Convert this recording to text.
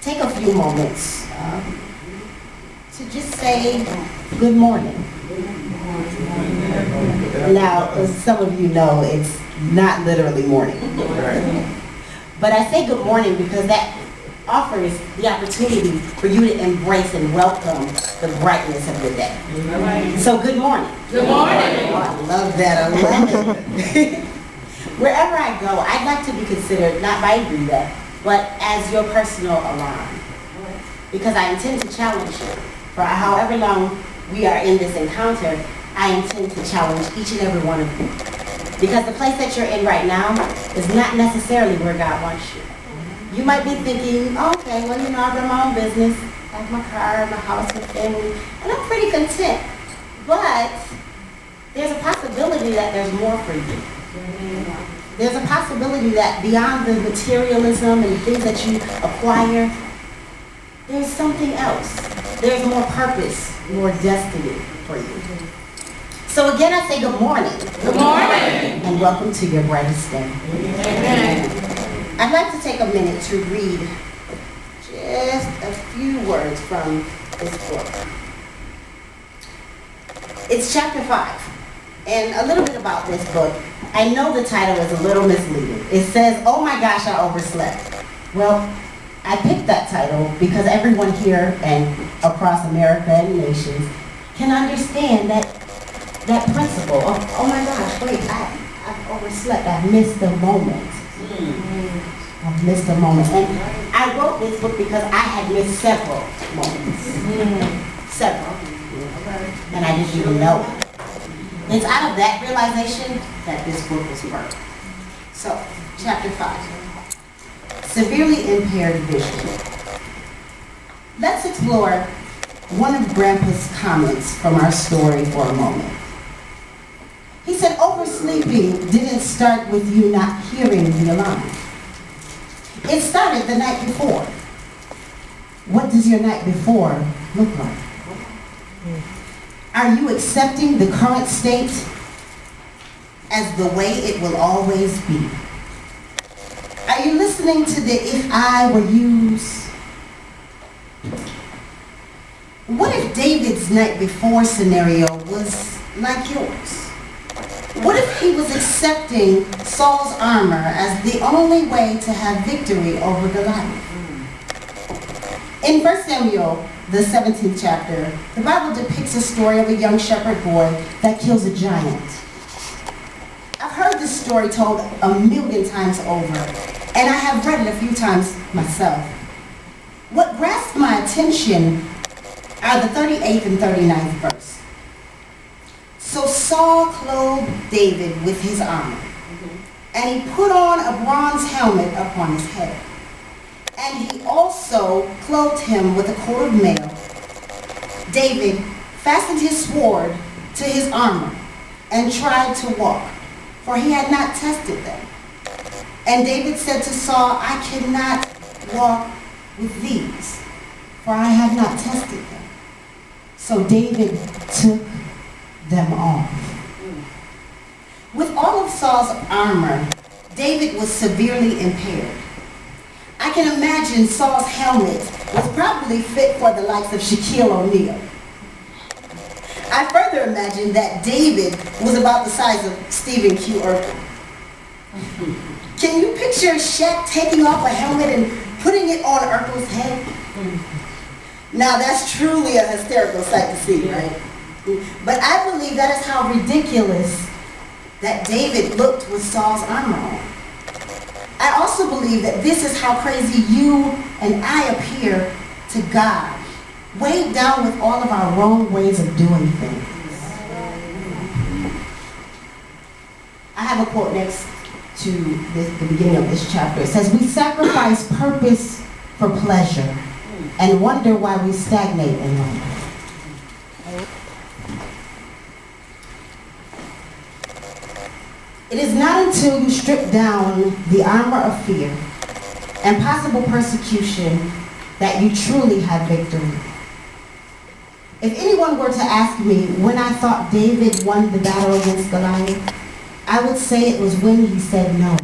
take a few moments to just say good morning. Now, as some of you know, it's not literally morning. But I say good morning because that offers the opportunity for you to embrace and welcome the brightness of the day. So good morning. Good morning. Oh, I love that. I love it. Wherever I go, I'd like to be considered not by Rita, but as your personal alarm. Because I intend to challenge you. For however long we are in this encounter, I intend to challenge each and every one of you. Because the place that you're in right now is not necessarily where God wants you. You might be thinking, oh, okay, well, I run my own business, I have my car, my house, my family, and I'm pretty content. But there's a possibility that there's more for you. There's a possibility that beyond the materialism and the things that you acquire, there's something else. There's more purpose, more destiny for you. So again, I say good morning. Good morning. And welcome to your brightest day. Amen. I'd like to take a minute to read just a few words from this book. It's chapter 5. And a little bit about this book. I know the title is a little misleading. It says, oh my gosh, I overslept. Well, I picked that title because everyone here and across America and nations can understand that principle of, oh my gosh, wait, I've overslept. I've missed the moment. I've missed a moment. And I wrote this book because I had missed several moments. Several. And I didn't even know it. It's out of that realization that this book was birthed. So, chapter 5. Severely impaired vision. Let's explore one of Grandpa's comments from our story for a moment. He said, oversleeping didn't start with you not hearing the alarm. It started the night before. What does your night before look like? Are you accepting the current state as the way it will always be? Are you listening to the if I were yous? What if David's night before scenario was like yours? What if he was accepting Saul's armor as the only way to have victory over Goliath? In 1 Samuel, the 17th chapter, the Bible depicts a story of a young shepherd boy that kills a giant. I've heard this story told a million times over, and I have read it a few times myself. What grasped my attention are the 38th and 39th verse. So Saul clothed David with his armor, and he put on a bronze helmet upon his head. And he also clothed him with a coat of mail. David fastened his sword to his armor and tried to walk, for he had not tested them. And David said to Saul, I cannot walk with these, for I have not tested them. So David took them off. With all of Saul's armor, David was severely impaired. I can imagine Saul's helmet was probably fit for the likes of Shaquille O'Neal. I further imagine that David was about the size of Stephen Q. Urkel. Can you picture Shaq taking off a helmet and putting it on Urkel's head? Now that's truly a hysterical sight to see, right? But I believe that is how ridiculous that David looked with Saul's armor on. I also believe that this is how crazy you and I appear to God, weighed down with all of our wrong ways of doing things. I have a quote next to the beginning of this chapter. It says, we sacrifice purpose for pleasure and wonder why we stagnate in life. It is not until you strip down the armor of fear and possible persecution that you truly have victory. If anyone were to ask me when I thought David won the battle against Goliath, I would say it was when he said no.